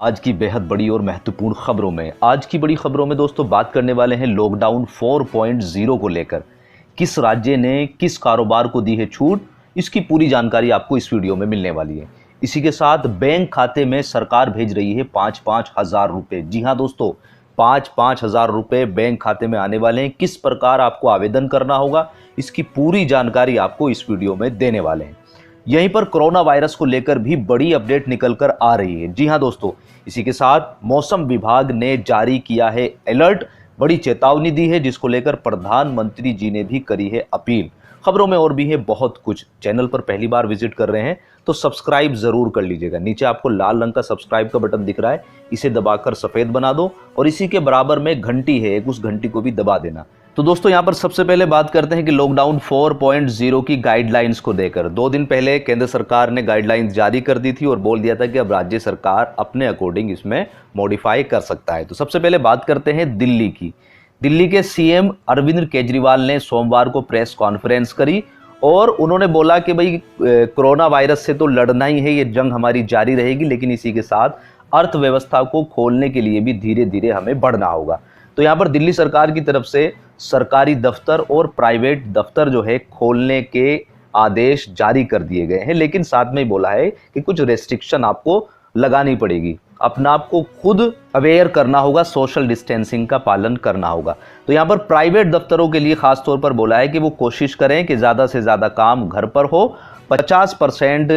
आज की बेहद बड़ी और महत्वपूर्ण खबरों में दोस्तों बात करने वाले हैं लॉकडाउन 4.0 को लेकर। किस राज्य ने किस कारोबार को दी है छूट, इसकी पूरी जानकारी आपको इस वीडियो में मिलने वाली है। इसी के साथ बैंक खाते में सरकार भेज रही है 5-5 हजार रुपए। जी हां दोस्तों, 5-5 हजार रुपए बैंक खाते में आने वाले हैं। किस प्रकार आपको आवेदन करना होगा, इसकी पूरी जानकारी आपको इस वीडियो में देने वाले हैं। यहीं पर कोरोना वायरस को लेकर भी बड़ी अपडेट निकल कर आ रही है। जी हां दोस्तों, इसी के साथ मौसम विभाग ने जारी किया है अलर्ट, बड़ी चेतावनी दी है, जिसको लेकर प्रधानमंत्री जी ने भी करी है अपील। खबरों में और भी है बहुत कुछ। चैनल पर पहली बार विजिट कर रहे हैं तो सब्सक्राइब जरूर कर लीजिएगा। नीचे आपको लाल रंग का सब्सक्राइब का बटन दिख रहा है, इसे दबाकर सफेद बना दो और इसी के बराबर में घंटी है, उस घंटी को भी दबा देना। तो दोस्तों यहाँ पर सबसे पहले बात करते हैं कि लॉकडाउन 4.0 की गाइडलाइंस को देकर 2 दिन पहले केंद्र सरकार ने गाइडलाइंस जारी कर दी थी और बोल दिया था कि अब राज्य सरकार अपने अकॉर्डिंग इसमें मॉडिफाई कर सकता है। तो सबसे पहले बात करते हैं दिल्ली की। दिल्ली के सीएम अरविंद केजरीवाल ने सोमवार को प्रेस कॉन्फ्रेंस करी और उन्होंने बोला कि भाई कोरोना वायरस से तो लड़ना ही है, ये जंग हमारी जारी रहेगी, लेकिन इसी के साथ अर्थव्यवस्था को खोलने के लिए भी धीरे धीरे हमें बढ़ना होगा। तो यहाँ पर दिल्ली सरकार की तरफ से सरकारी दफ्तर और प्राइवेट दफ्तर जो है खोलने के आदेश जारी कर दिए गए हैं, लेकिन साथ में ही बोला है कि कुछ रेस्ट्रिक्शन आपको लगानी पड़ेगी, अपना आपको खुद अवेयर करना होगा, सोशल डिस्टेंसिंग का पालन करना होगा। तो यहाँ पर प्राइवेट दफ्तरों के लिए खास तौर पर बोला है कि वो कोशिश करें कि ज़्यादा से ज़्यादा काम घर पर हो, 50%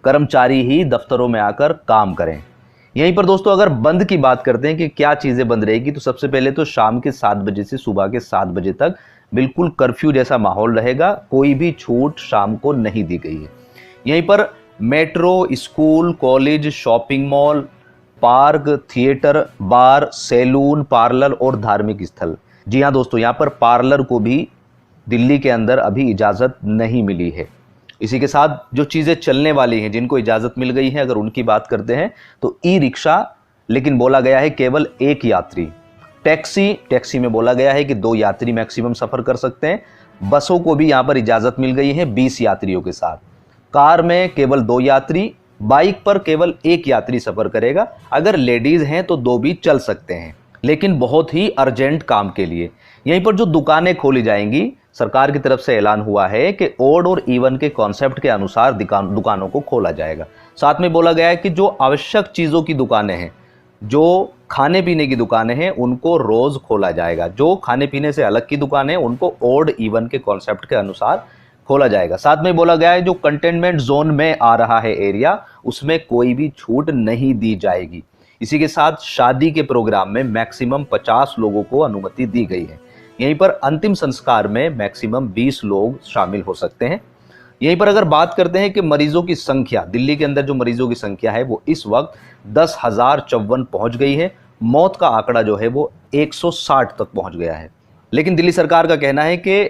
कर्मचारी ही दफ्तरों में आकर काम करें। यहीं पर दोस्तों अगर बंद की बात करते हैं कि क्या चीज़ें बंद रहेगी, तो सबसे पहले तो शाम के 7 बजे से सुबह के 7 बजे तक बिल्कुल कर्फ्यू जैसा माहौल रहेगा, कोई भी छूट शाम को नहीं दी गई है। यहीं पर metro, school, college, shopping mall, park, theatre, bar, salon, parlour और धार्मिक स्थल। जी हाँ दोस्तों, यहाँ पर पार्लर को भी दिल्ली के अंदर अभी इजाज़त नहीं मिली है। इसी के साथ जो चीज़ें चलने वाली हैं, जिनको इजाज़त मिल गई है, अगर उनकी बात करते हैं तो ई रिक्शा, लेकिन बोला गया है केवल 1 यात्री। टैक्सी में बोला गया है कि 2 यात्री मैक्सिमम सफ़र कर सकते हैं। बसों को भी यहाँ पर इजाज़त मिल गई है 20 यात्रियों के साथ। कार में केवल 2 यात्री, बाइक पर केवल 1 यात्री सफ़र करेगा। अगर लेडीज़ हैं तो 2 भी चल सकते हैं, लेकिन बहुत ही अर्जेंट काम के लिए। यहीं पर जो दुकानें खोली जाएंगी, सरकार की तरफ से ऐलान हुआ है कि ओड और इवन के कॉन्सेप्ट के अनुसार दुकानों को खोला जाएगा। साथ में बोला गया है कि जो आवश्यक चीज़ों की दुकानें हैं, जो खाने पीने की दुकानें हैं, उनको रोज़ खोला जाएगा। जो खाने पीने से अलग की दुकानें हैं, उनको ओड इवन के कॉन्सेप्ट के अनुसार खोला जाएगा। साथ में बोला गया है जो कंटेनमेंट जोन में आ रहा है एरिया, उसमें कोई भी छूट नहीं दी जाएगी। इसी के साथ शादी के प्रोग्राम में मैक्सिमम 50 लोगों को अनुमति दी गई है। यहीं पर अंतिम संस्कार में मैक्सिमम 20 लोग शामिल हो सकते हैं। यहीं पर अगर बात करते हैं कि मरीजों की संख्या, दिल्ली के अंदर जो मरीजों की संख्या है वो इस वक्त 10,054 पहुंच गई है। मौत का आंकड़ा जो है वो 160 तक पहुंच गया है। लेकिन दिल्ली सरकार का कहना है कि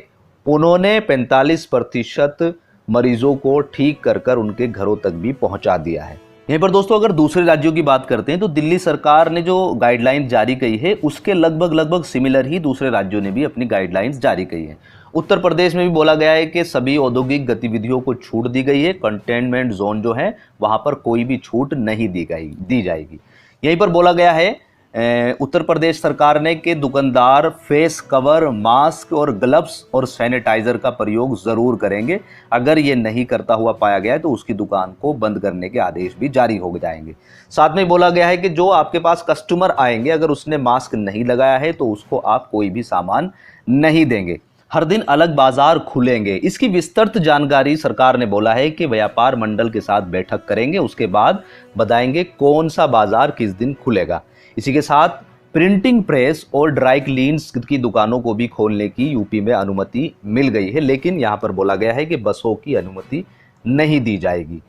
उन्होंने 45% मरीजों को ठीक कर उनके घरों तक भी पहुंचा दिया है। यहीं पर दोस्तों अगर दूसरे राज्यों की बात करते हैं तो दिल्ली सरकार ने जो गाइडलाइंस जारी की है उसके लगभग सिमिलर ही दूसरे राज्यों ने भी अपनी गाइडलाइंस जारी की है। उत्तर प्रदेश में भी बोला गया है कि सभी औद्योगिक गतिविधियों को छूट दी गई है। कंटेनमेंट जोन जो है वहां पर कोई भी छूट नहीं दी जाएगी। यहीं पर बोला गया है उत्तर प्रदेश सरकार ने कि दुकानदार फेस कवर, मास्क और ग्लव्स और सैनिटाइजर का प्रयोग जरूर करेंगे। अगर ये नहीं करता हुआ पाया गया है तो उसकी दुकान को बंद करने के आदेश भी जारी हो जाएंगे। साथ में बोला गया है कि जो आपके पास कस्टमर आएंगे, अगर उसने मास्क नहीं लगाया है तो उसको आप कोई भी सामान नहीं देंगे। हर दिन अलग बाजार खुलेंगे। इसकी विस्तृत जानकारी सरकार ने बोला है कि व्यापार मंडल के साथ बैठक करेंगे, उसके बाद बताएंगे कौन सा बाजार किस दिन खुलेगा। इसी के साथ प्रिंटिंग प्रेस और ड्राई क्लीन्स की दुकानों को भी खोलने की यूपी में अनुमति मिल गई है, लेकिन यहाँ पर बोला गया है कि बसों की अनुमति नहीं दी जाएगी।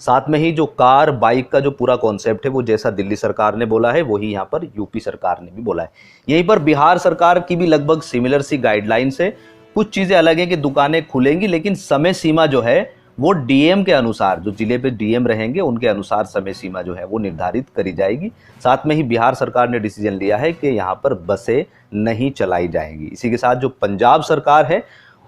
साथ में ही जो कार बाइक का जो पूरा कॉन्सेप्ट है वो जैसा दिल्ली सरकार ने बोला है वही यहाँ पर यूपी सरकार ने भी बोला है। यहीं पर बिहार सरकार की भी लगभग सिमिलर सी गाइडलाइंस है। कुछ चीज़ें अलग है कि दुकानें खुलेंगी, लेकिन समय सीमा जो है वो डीएम के अनुसार, जो जिले पे डीएम रहेंगे उनके अनुसार समय सीमा जो है वो निर्धारित करी जाएगी। साथ में ही बिहार सरकार ने डिसीजन लिया है कि यहाँ पर बसें नहीं चलाई जाएंगी। इसी के साथ जो पंजाब सरकार है,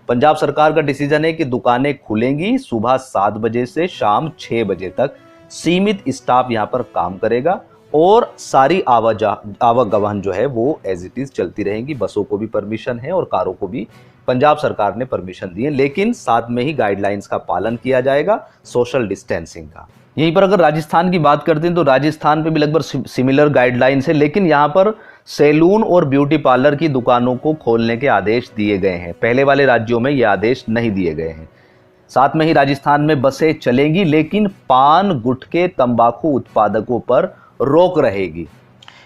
पंजाब सरकार का डिसीजन है कि दुकानें खुलेंगी सुबह 7 बजे से शाम 6 बजे तक। सीमित स्टाफ यहाँ पर काम करेगा और सारी आवागमन जो है वो एज इट इज चलती रहेंगी। बसों को भी परमिशन है और कारों को भी पंजाब सरकार ने परमिशन दी है, लेकिन साथ में ही गाइडलाइंस का पालन किया जाएगा, सोशल डिस्टेंसिंग का। यहीं पर अगर राजस्थान की बात करते हैं तो राजस्थान पे भी लगभग सिमिलर गाइडलाइंस है, लेकिन यहाँ पर सैलून और ब्यूटी पार्लर की दुकानों को खोलने के आदेश दिए गए हैं। पहले वाले राज्यों में ये आदेश नहीं दिए गए हैं। साथ में ही राजस्थान में बसें चलेंगी, लेकिन पान, गुटखे, तंबाकू उत्पादकों पर रोक रहेगी।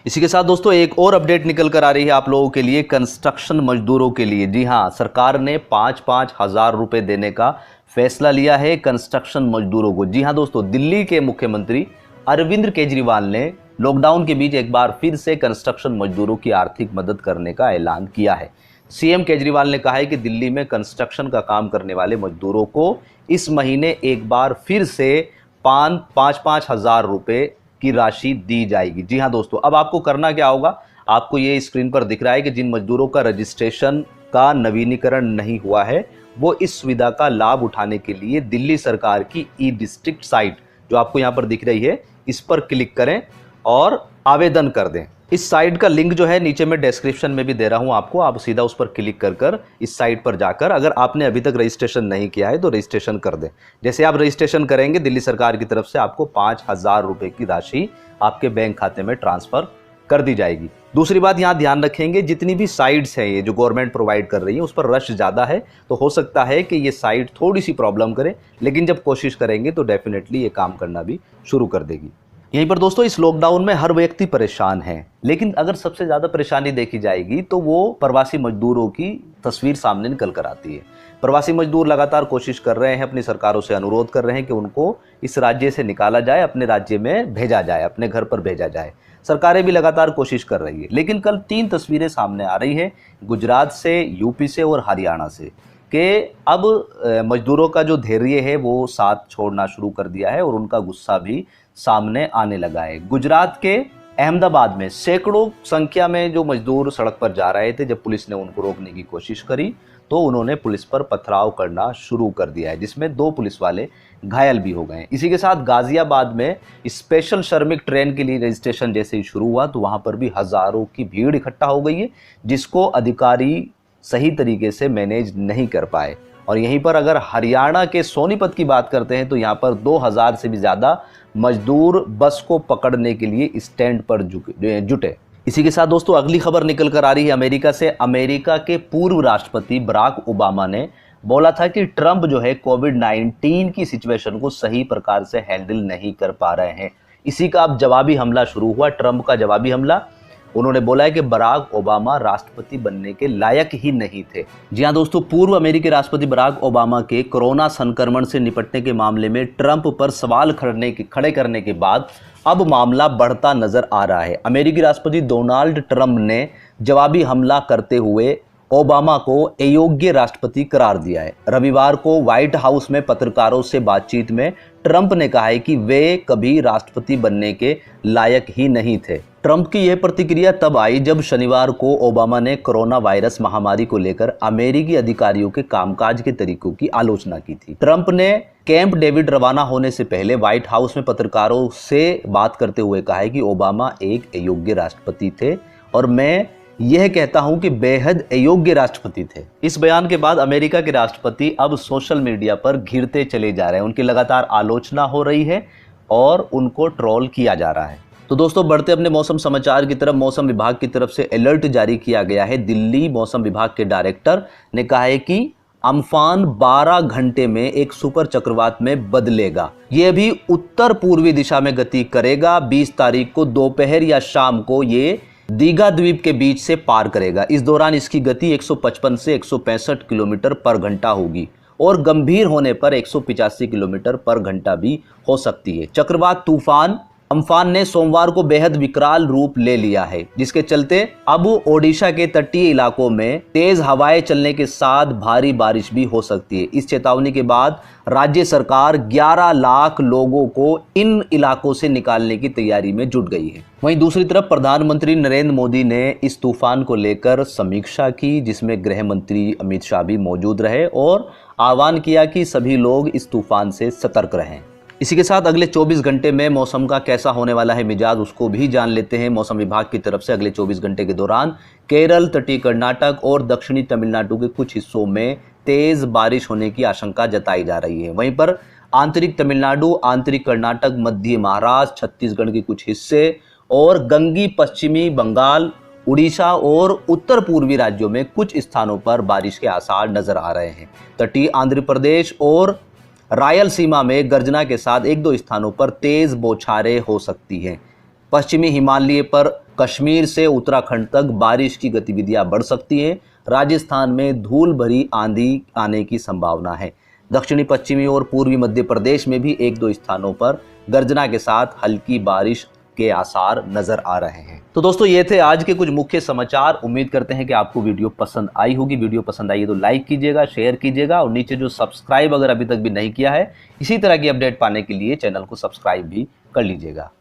इसी के साथ दोस्तों एक और अपडेट निकल कर आ रही है आप लोगों के लिए कंस्ट्रक्शन मजदूरों के लिए। जी हाँ, सरकार ने 5-5 हज़ार रुपये देने का फैसला लिया है कंस्ट्रक्शन मजदूरों को। जी हाँ दोस्तों, दिल्ली के मुख्यमंत्री अरविंद केजरीवाल ने लॉकडाउन के बीच एक बार फिर से कंस्ट्रक्शन मजदूरों की आर्थिक मदद करने का ऐलान किया है। सीएम केजरीवाल ने कहा है कि दिल्ली में कंस्ट्रक्शन का काम करने वाले मजदूरों को इस महीने एक बार फिर से 5-5 हज़ार रुपये की राशि दी जाएगी। जी हाँ दोस्तों, अब आपको करना क्या होगा, आपको ये स्क्रीन पर दिख रहा है कि जिन मजदूरों का रजिस्ट्रेशन का नवीनीकरण नहीं हुआ है वो इस सुविधा का लाभ उठाने के लिए दिल्ली सरकार की ई डिस्ट्रिक्ट साइट जो आपको यहाँ पर दिख रही है इस पर क्लिक करें और आवेदन कर दें। इस साइट का लिंक जो है नीचे मैं डिस्क्रिप्शन में भी दे रहा हूं आपको, आप सीधा उस पर क्लिक कर इस साइट पर जाकर अगर आपने अभी तक रजिस्ट्रेशन नहीं किया है तो रजिस्ट्रेशन कर दें। जैसे आप रजिस्ट्रेशन करेंगे दिल्ली सरकार की तरफ से आपको 5,000 रुपये की राशि आपके बैंक खाते में ट्रांसफर कर दी जाएगी। दूसरी बात यहाँ ध्यान रखेंगे, जितनी भी साइट्स हैं ये जो गवर्नमेंट प्रोवाइड कर रही है उस पर रश ज़्यादा है, तो हो सकता है कि ये साइट थोड़ी सी प्रॉब्लम करे, लेकिन जब कोशिश करेंगे तो डेफिनेटली ये काम करना भी शुरू कर देगी। यहीं पर दोस्तों इस लॉकडाउन में हर व्यक्ति परेशान है, लेकिन अगर सबसे ज़्यादा परेशानी देखी जाएगी तो वो प्रवासी मजदूरों की तस्वीर सामने निकल कर आती है। प्रवासी मजदूर लगातार कोशिश कर रहे हैं, अपनी सरकारों से अनुरोध कर रहे हैं कि उनको इस राज्य से निकाला जाए, अपने राज्य में भेजा जाए, अपने घर पर भेजा जाए। सरकारें भी लगातार कोशिश कर रही है, लेकिन कल 3 तस्वीरें सामने आ रही हैं गुजरात से, यूपी से और हरियाणा से, कि अब मजदूरों का जो धैर्य है वो साथ छोड़ना शुरू कर दिया है और उनका गुस्सा भी सामने आने लगा है। गुजरात के अहमदाबाद में सैकड़ों संख्या में जो मजदूर सड़क पर जा रहे थे, जब पुलिस ने उनको रोकने की कोशिश करी तो उन्होंने पुलिस पर पथराव करना शुरू कर दिया है, जिसमें 2 पुलिस वाले घायल भी हो गए। इसी के साथ गाजियाबाद में स्पेशल श्रमिक ट्रेन के लिए रजिस्ट्रेशन जैसे ही शुरू हुआ तो वहां पर भी हजारों की भीड़ इकट्ठा हो गई है, जिसको अधिकारी सही तरीके से मैनेज नहीं कर पाए। और यहीं पर अगर हरियाणा के सोनीपत की बात करते हैं तो यहाँ पर 2000 से भी ज़्यादा मजदूर बस को पकड़ने के लिए स्टैंड पर जुटे। इसी के साथ दोस्तों अगली खबर निकल कर आ रही है अमेरिका से। अमेरिका के पूर्व राष्ट्रपति बराक ओबामा ने बोला था कि ट्रंप जो है कोविड-19 की सिचुएशन को सही प्रकार से हैंडल नहीं कर पा रहे हैं। इसी का अब जवाबी हमला शुरू हुआ, ट्रंप का जवाबी हमला। उन्होंने बोला है कि बराक ओबामा राष्ट्रपति बनने के लायक ही नहीं थे। जी हाँ दोस्तों, पूर्व अमेरिकी राष्ट्रपति बराक ओबामा के कोरोना संक्रमण से निपटने के मामले में ट्रंप पर सवाल खड़े करने के बाद अब मामला बढ़ता नजर आ रहा है। अमेरिकी राष्ट्रपति डोनाल्ड ट्रंप ने जवाबी हमला करते हुए ओबामा को अयोग्य राष्ट्रपति करार दिया है। रविवार को व्हाइट हाउस में पत्रकारों से बातचीत में ट्रंप ने कहा है कि वे कभी राष्ट्रपति बनने के लायक ही नहीं थे। ट्रंप की यह प्रतिक्रिया तब आई जब शनिवार को ओबामा ने कोरोना वायरस महामारी को लेकर अमेरिकी अधिकारियों के कामकाज के तरीकों की आलोचना की थी। ट्रंप ने कैंप डेविड रवाना होने से पहले व्हाइट हाउस में पत्रकारों से बात करते हुए कहा है कि ओबामा एक अयोग्य राष्ट्रपति थे और मैं यह कहता हूं कि बेहद अयोग्य राष्ट्रपति थे। इस बयान के बाद अमेरिका के राष्ट्रपति अब सोशल मीडिया पर घिरते चले जा रहे हैं, उनकी लगातार आलोचना हो रही है और उनको ट्रोल किया जा रहा है। तो दोस्तों बढ़ते अपने मौसम समाचार की तरफ, मौसम विभाग की तरफ से अलर्ट जारी किया गया है। दिल्ली मौसम विभाग के डायरेक्टर ने कहा है कि अम्फान 12 घंटे में एक सुपर चक्रवात में बदलेगा। यह भी उत्तर पूर्वी दिशा में गति करेगा। 20 तारीख को दोपहर या शाम को ये दीघा द्वीप के बीच से पार करेगा। इस दौरान इसकी गति 155 से 165 किलोमीटर पर घंटा होगी और गंभीर होने पर 185 किलोमीटर पर घंटा भी हो सकती है। चक्रवात तूफान अम्फान ने सोमवार को बेहद विकराल रूप ले लिया है, जिसके चलते अब ओडिशा के तटीय इलाकों में तेज हवाएं चलने के साथ भारी बारिश भी हो सकती है। इस चेतावनी के बाद राज्य सरकार 11 लाख लोगों को इन इलाकों से निकालने की तैयारी में जुट गई है। वहीं दूसरी तरफ प्रधानमंत्री नरेंद्र मोदी ने इस तूफान को लेकर समीक्षा की, जिसमें गृह मंत्री अमित शाह भी मौजूद रहे और आह्वान किया कि सभी लोग इस तूफान से सतर्क रहें। इसी के साथ अगले 24 घंटे में मौसम का कैसा होने वाला है मिजाज, उसको भी जान लेते हैं। मौसम विभाग की तरफ से अगले 24 घंटे के दौरान केरल, तटीय कर्नाटक और दक्षिणी तमिलनाडु के कुछ हिस्सों में तेज बारिश होने की आशंका जताई जा रही है। वहीं पर आंतरिक तमिलनाडु, आंतरिक कर्नाटक, मध्य महाराष्ट्र, छत्तीसगढ़ के कुछ हिस्से और गंगी पश्चिमी बंगाल, उड़ीसा और उत्तर पूर्वी राज्यों में कुछ स्थानों पर बारिश के आसार नजर आ रहे हैं। तटीय आंध्र प्रदेश और रायलसीमा में गर्जना के साथ एक दो स्थानों पर तेज बौछारें हो सकती हैं। पश्चिमी हिमालय पर कश्मीर से उत्तराखंड तक बारिश की गतिविधियां बढ़ सकती हैं। राजस्थान में धूल भरी आंधी आने की संभावना है। दक्षिणी पश्चिमी और पूर्वी मध्य प्रदेश में भी एक दो स्थानों पर गर्जना के साथ हल्की बारिश के आसार नजर आ रहे हैं। तो दोस्तों ये थे आज के कुछ मुख्य समाचार। उम्मीद करते हैं कि आपको वीडियो पसंद आई होगी। वीडियो पसंद आई है तो लाइक कीजिएगा, शेयर कीजिएगा और नीचे जो सब्सक्राइब अगर अभी तक भी नहीं किया है, इसी तरह की अपडेट पाने के लिए चैनल को सब्सक्राइब भी कर लीजिएगा।